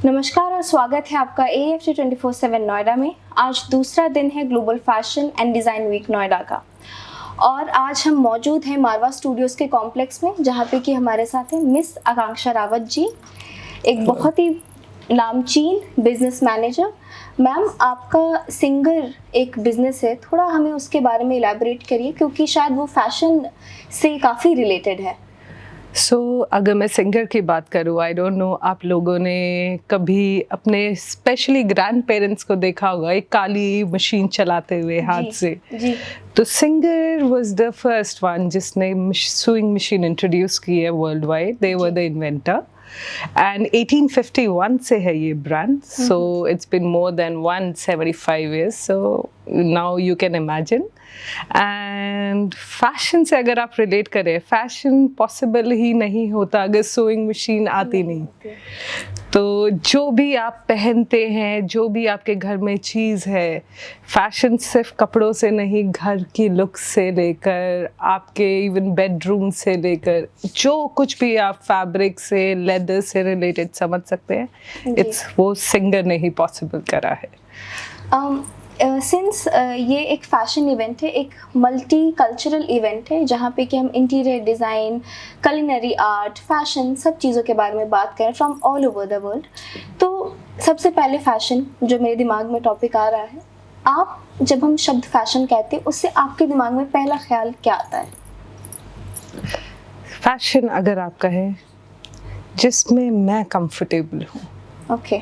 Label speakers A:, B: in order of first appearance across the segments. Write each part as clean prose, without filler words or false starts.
A: नमस्कार और स्वागत है आपका AFC 24/7 नोएडा में। आज दूसरा दिन है global fashion and design week Noida का और आज हम मौजूद हैं मारवा स्टूडियोज़ के कॉम्प्लेक्स में, जहाँ पे कि हमारे साथ हैं मिस आकांक्षा रावत जी, एक बहुत ही नामचीन बिजनेस मैनेजर। मैम, आपका सिंगर एक बिजनेस है, थोड़ा हमें उसके बारे में इलैबोरेट करिए क्योंकि शायद वो फैशन से काफ़ी रिलेटेड है।
B: अगर मैं सिंगर की बात करूँ, आई डोंट नो आप लोगों ने कभी अपने स्पेशली ग्रैंड पेरेंट्स को देखा होगा एक काली मशीन चलाते हुए हाथ से।
A: जी।
B: तो singer was the first one जिसने सुइंग मशीन इंट्रोड्यूस की है world wide. They were the inventor and 1851 से है ये brand. So it's been more than 175 years, so now you can imagine. And fashion से अगर आप रिलेट करें, फैशन पॉसिबल ही नहीं होता अगर सोइंग मशीन आती नहीं। तो जो भी आप पहनते हैं, जो भी आपके घर में चीज़ है, फैशन सिर्फ कपड़ों से नहीं, घर की लुक से लेकर आपके इवन बेडरूम से लेकर जो कुछ भी आप फैब्रिक से, लेदर से रिलेटेड समझ सकते हैं, इट्स वो सिंगर ने ही पॉसिबल करा है।
A: सिंस ये एक फैशन इवेंट है, एक मल्टी कल्चरल इवेंट है, जहाँ पे कि हम interior design, culinary art, fashion, सब चीज़ों के बारे में बात करें from all over the world. तो सबसे पहले फैशन जो मेरे दिमाग में टॉपिक आ रहा है, आप जब हम शब्द फैशन कहते हैं उससे आपके दिमाग में पहला ख्याल क्या आता है?
B: फैशन अगर आप कहें जिसमें मैं कंफर्टेबल हूँ।
A: ओके।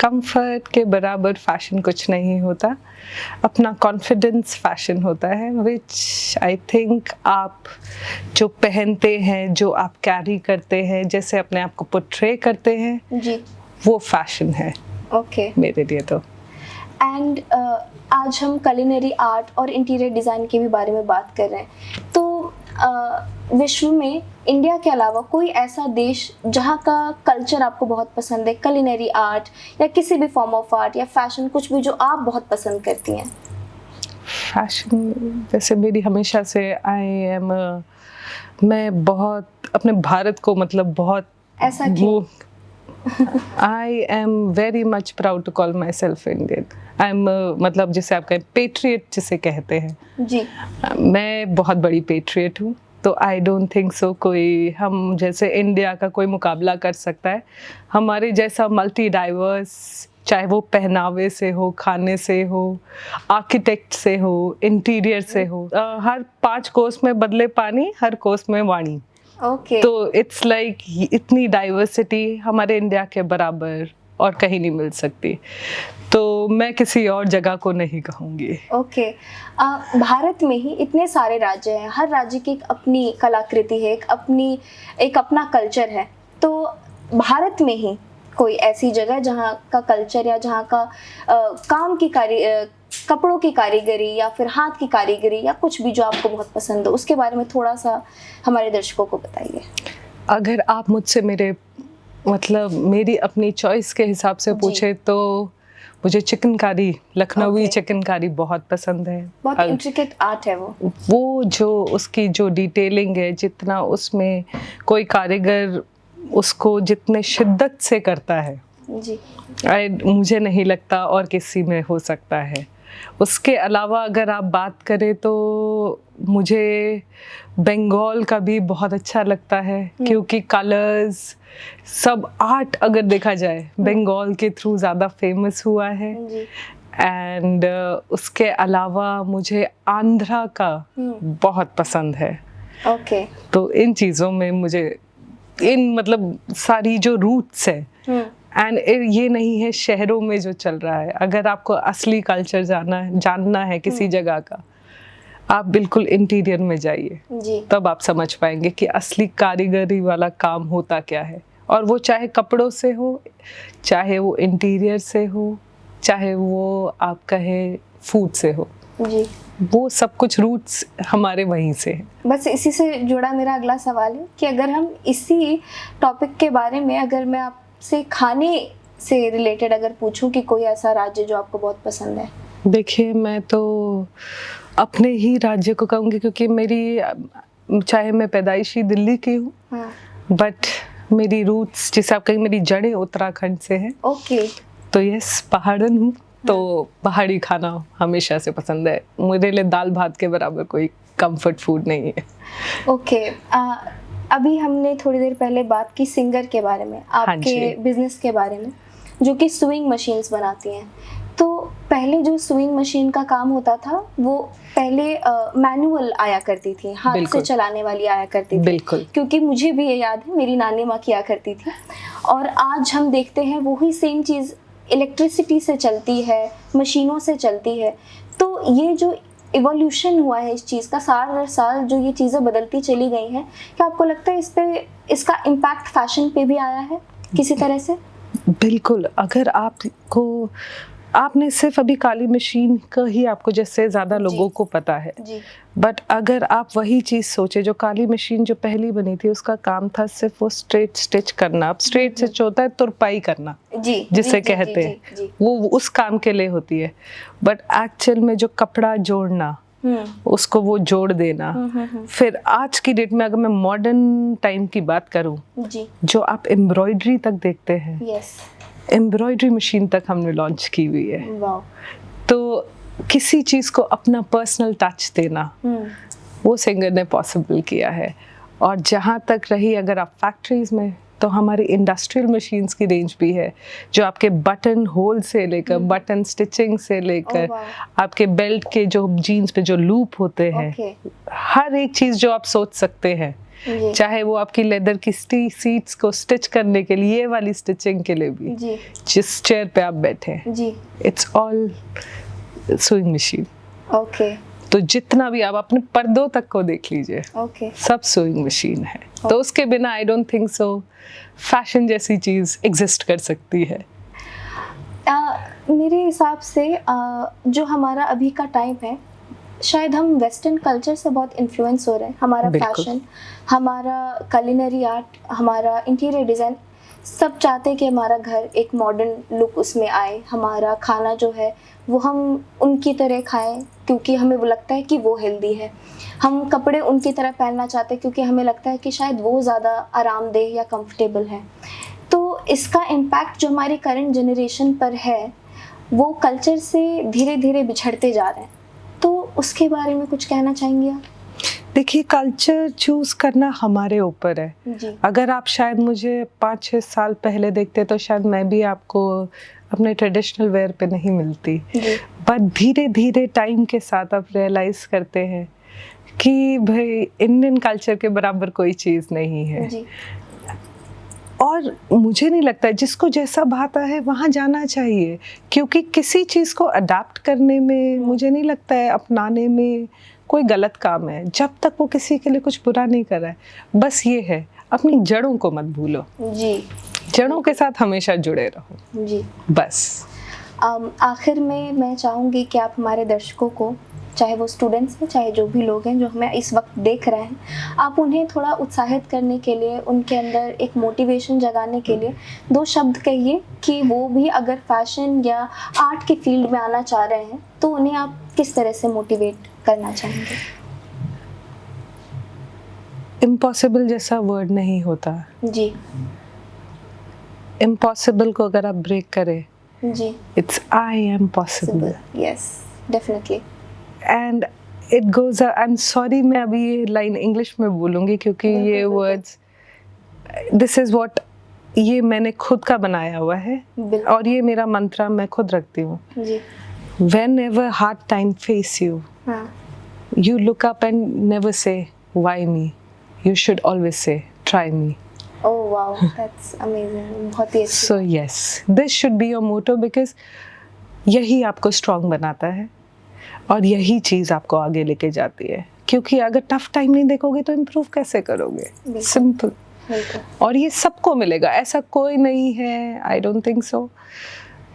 B: कंफर्ट के बराबर फैशन कुछ नहीं होता। अपना कॉन्फिडेंस फैशन होता है, विच आई थिंक आप जो पहनते हैं, जो आप कैरी करते हैं, जैसे अपने आप को पोर्ट्रे करते हैं
A: जी,
B: वो फैशन है।
A: ओके।
B: मेरे लिए तो
A: एंड आज हम कलिनरी आर्ट और इंटीरियर डिज़ाइन के भी बारे में बात कर रहे हैं। तो विश्व में इंडिया के अलावा कोई ऐसा देश जहाँ का कल्चर आपको बहुत पसंद है, कलिनरी आर्ट या किसी भी फॉर्म ऑफ आर्ट या फैशन, कुछ भी जो आप बहुत पसंद करती हैं?
B: फैशन वैसे मेरी हमेशा से मैं बहुत अपने भारत को मतलब बहुत
A: ऐसा क्यों?
B: I am very much proud to call myself Indian. I am मतलब जिसे आप कहें पेट्रियट जिसे कहते हैं
A: जी।
B: मैं बहुत बड़ी पेट्रियट हूँ। तो आई डोंट थिंक सो कोई हम जैसे इंडिया का कोई मुकाबला कर सकता है। हमारे जैसा मल्टी डाइवर्स, चाहे वो पहनावे से हो, खाने से हो, आर्किटेक्ट से हो, इंटीरियर से हो, हर 5 कोस में बदले पानी, हर कोस में वाणी।
A: ओके।
B: तो इट्स लाइक इतनी डाइवर्सिटी हमारे इंडिया के बराबर और कहीं नहीं मिल सकती। तो मैं किसी और जगह को नहीं कहूँगी।
A: ओके। भारत में ही इतने सारे राज्य हैं, हर राज्य की एक अपनी कलाकृति है, एक अपना कल्चर है। तो भारत में ही कोई ऐसी जगह जहाँ का कल्चर या जहाँ का काम की कपड़ों की कारीगरी या फिर हाथ की कारीगरी या कुछ भी जो आपको बहुत पसंद हो, उसके बारे में थोड़ा सा हमारे दर्शकों को बताइए।
B: अगर आप मुझसे मेरी अपनी चॉइस के हिसाब से पूछे तो मुझे चिकनकारी, लखनवी चिकनकारी बहुत पसंद है।
A: बहुत इंट्रिकेट आर्ट है
B: वो जो उसकी जो डिटेलिंग है, जितना उसमें कोई कारीगर उसको जितने शिद्दत से करता है
A: जी,
B: मुझे नहीं लगता और किसी में हो सकता है। उसके अलावा अगर आप बात करें तो मुझे बंगाल का भी बहुत अच्छा लगता है क्योंकि कलर्स सब आर्ट अगर देखा जाए बंगाल के थ्रू ज़्यादा फेमस हुआ है। एंड उसके अलावा मुझे आंध्रा का बहुत पसंद है।
A: ओके।
B: तो इन चीज़ों में मुझे मतलब सारी जो रूट्स है, एंड ये नहीं है शहरों में जो चल रहा है। अगर आपको असली कल्चर जानना है किसी जगह का, आप बिल्कुल इंटीरियर में जाइए, तब आप समझ पाएंगे कि असली कारीगरी वाला काम होता क्या है। और वो चाहे कपड़ों से हो, चाहे वो इंटीरियर से हो, चाहे वो आप कहे फूड से हो
A: जी,
B: वो सब कुछ रूट्स हमारे वहीं से हैं।
A: बस इसी से जुड़ा मेरा अगला सवाल है कि अगर हम इसी टॉपिक के बारे में, अगर मैं आपसे खाने से रिलेटेड अगर पूछूं कि कोई ऐसा राज्य जो आपको बहुत पसंद है।
B: देखिए, मैं तो अपने ही राज्य को कहूँगी क्योंकि मेरी चाहे मैं पैदाइशी दिल्ली की हूँ, बट मेरी रूट्स, जिसे आप कहें मेरी जड़ें उत्तराखंड से हैं।
A: ओके।
B: तो यस, पहाड़न हूँ, तो पहाड़ी खाना हमेशा से पसंद है। मेरे लिए दाल भात के बराबर कोई कंफर्ट फूड नहीं है।
A: ओके। अभी हमने थोड़ी देर पहले बात की सिंगर के बारे में, आपके
B: जी।
A: बिजनेस के बारे में, जो कि स्विंग मशीन्स बनाती हैं। तो पहले जो स्विंग मशीन का काम होता था वो पहले मैनुअल आया करती थी, हाथ से
B: बिल्कुल।
A: चलाने वाली आया करती थी।
B: बिल्कुल।
A: क्योंकि मुझे भी ये याद है, मेरी नानी माँ किया करती थी। और आज हम देखते हैं वही सेम चीज़ इलेक्ट्रिसिटी से चलती है, मशीनों से चलती है। तो ये जो इवोल्यूशन हुआ है इस चीज़ का, साल दर साल जो ये चीज़ें बदलती चली गई हैं, क्या आपको लगता है इस पे, इसका इम्पैक्ट फैशन पे भी आया है किसी तरह से?
B: बिल्कुल। अगर आपने सिर्फ अभी काली मशीन का ही आपको जैसे ज़्यादा लोगों को पता है,
A: जी।
B: बट अगर आप वही चीज़ सोचे, जो काली मशीन जो पहली बनी थी उसका काम था सिर्फ वो स्ट्रेट स्टिच करना। अब स्ट्रेट स्टिच होता है तुरपाई करना,
A: जी,
B: जिसे
A: जी,
B: कहते
A: जी,
B: हैं,
A: जी,
B: वो उस काम के लिए होती है। बट एक्चुअल में जो कपड़ा जोड़ना, उसको वो जोड़ देना, फिर आज की डेट में अगर मैं मॉडर्न टाइम की बात करूं,
A: जी,
B: जो आप एम्ब्रॉयडरी तक देखते हैं,
A: यस,
B: एम्ब्रॉयडरी मशीन तक हमने लॉन्च की हुई है।
A: वाओ।
B: तो किसी चीज़ को अपना पर्सनल टच देना, वो सिंगर ने पॉसिबल किया है। और जहाँ तक रही अगर आप फैक्ट्रीज में, तो हमारी इंडस्ट्रियल मशीन्स की रेंज भी है, जो आपके बटन होल से लेकर बटन स्टिचिंग से लेकर आपके बेल्ट के जो जीन्स पे जो लूप होते हैं, हर एक चीज़ जो आप सोच सकते हैं, चाहे वो आपकी लेदर की सीट्स को स्टिच करने के लिए, ये वाली स्टिचिंग के लिए भी, जिस चेयर पे आप बैठे हैं, it's all swing machine.
A: Okay.
B: तो जितना भी आप अपने पर्दों तक को देख लीजिए, सब स्विंग मशीन है। तो उसके बिना I don't think so fashion जैसी चीज़ एग्जिस्ट कर सकती है।
A: मेरे हिसाब से जो हमारा अभी का टाइम है, शायद हम वेस्टर्न कल्चर से बहुत इन्फ्लुएंस हो रहे हैं। हमारा फैशन, हमारा कलिनरी आर्ट, हमारा इंटीरियर डिज़ाइन, सब चाहते हैं कि हमारा घर एक मॉडर्न लुक उसमें आए। हमारा खाना जो है वो हम उनकी तरह खाएं, क्योंकि हमें वो लगता है कि वो हेल्दी है। हम कपड़े उनकी तरह पहनना चाहते हैं, क्योंकि हमें लगता है कि शायद वो ज़्यादा आरामदेह या कंफर्टेबल है। तो इसका इम्पैक्ट जो हमारी करंट जनरेशन पर है, वो कल्चर से धीरे धीरे बिछड़ते जा रहे हैं। तो उसके बारे में कुछ कहना चाहेंगे आप?
B: देखिए, कल्चर चूज करना हमारे ऊपर है।
A: जी।
B: अगर आप शायद मुझे 5-6 साल पहले देखते तो शायद मैं भी आपको अपने ट्रेडिशनल वेयर पे नहीं मिलती। बट धीरे धीरे टाइम के साथ आप रियलाइज करते हैं कि भाई इंडियन कल्चर के बराबर कोई चीज़ नहीं है।
A: जी।
B: और मुझे नहीं लगता है, जिसको जैसा भाता है वहाँ जाना चाहिए, क्योंकि किसी चीज़ को अडाप्ट करने में मुझे नहीं लगता है अपनाने में कोई गलत काम है, जब तक वो किसी के लिए कुछ बुरा नहीं कर रहा है। बस ये है, अपनी जड़ों को मत भूलो।
A: जी।
B: जड़ों के साथ हमेशा जुड़े रहो।
A: जी।
B: बस
A: आखिर में मैं चाहूँगी कि आप हमारे दर्शकों को, चाहे वो स्टूडेंट्स हैं, चाहे जो भी लोग हैं जो हमें इस वक्त देख रहे हैं, आप उन्हें थोड़ा उत्साहित करने के लिए, उनके अंदर एक मोटिवेशन जगाने के लिए 2 शब्द कहिए कि वो भी अगर फैशन या आर्ट के फील्ड में आना चाह रहे हैं, तो उन्हें आप किस तरह से मोटिवेट करना चाहेंगे?
B: इम्पॉसिबल जैसा वर्ड नहीं होता।
A: जी।
B: इम्पॉसिबल को अगर आप ब्रेक करें,
A: जी,
B: it's I am possible.
A: Yes, definitely.
B: And it goes, I am sorry मैं अभी ये लाइन इंग्लिश में बोलूँगी, क्योंकि ये वर्ड्स, दिस इज़ व्हाट, ये मैंने खुद का बनाया हुआ है और ये मेरा मंत्र मैं खुद रखती हूँ।
A: जी।
B: Whenever hard time face you, you look up and never say why me. You should always say try me.
A: Oh wow, that's amazing. बहुत ही अच्छी।
B: So yes, this should be your motto, because यही आपको strong बनाता है और यही चीज़ आपको आगे लेके जाती है। क्योंकि अगर टफ टाइम नहीं देखोगे तो इम्प्रूव कैसे करोगे? सिंपल। और ये सबको मिलेगा, ऐसा कोई नहीं है, आई डोंट थिंक सो।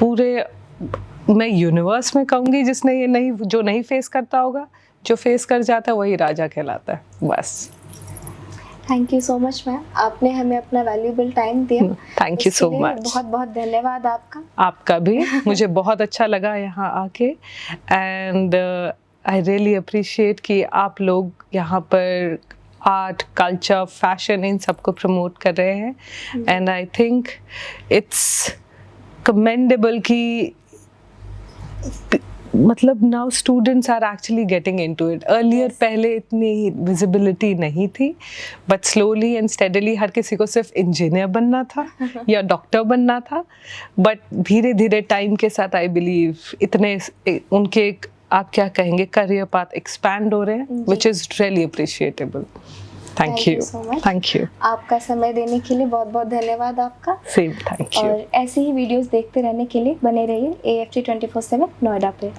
B: पूरे मैं यूनिवर्स में कहूँगी जिसने ये नहीं, जो नहीं फेस करता होगा, जो फेस कर जाता है वही राजा कहलाता है। बस।
A: Thank you so much ma'am, आपने हमें अपना वैल्यूएबल टाइम दिया।
B: Thank you so much.
A: बहुत बहुत धन्यवाद आपका।
B: आपका भी। मुझे बहुत अच्छा लगा यहाँ आके, एंड आई रियली अप्रिशिएट कि आप लोग यहाँ पर आर्ट, कल्चर, फैशन, इन सबको प्रमोट कर रहे हैं. And I think it's commendable कि मतलब now students are actually getting into it. Earlier पहले इतनी विजिबिलिटी नहीं थी, बट स्लोली एंड स्टेडली हर किसी को सिर्फ इंजीनियर बनना था या डॉक्टर बनना था. बट धीरे धीरे टाइम के साथ आई बिलीव इतने उनके आप क्या कहेंगे करियर पाथ एक्सपैंड हो रहे हैं, which is really appreciable. Thank you
A: so much.
B: Thank you.
A: आपका समय देने के लिए बहुत बहुत धन्यवाद आपका.
B: Same, thank you.
A: और ऐसे ही वीडियोस देखते रहने के लिए बने रहिए AFT 24/7 नोएडा पे.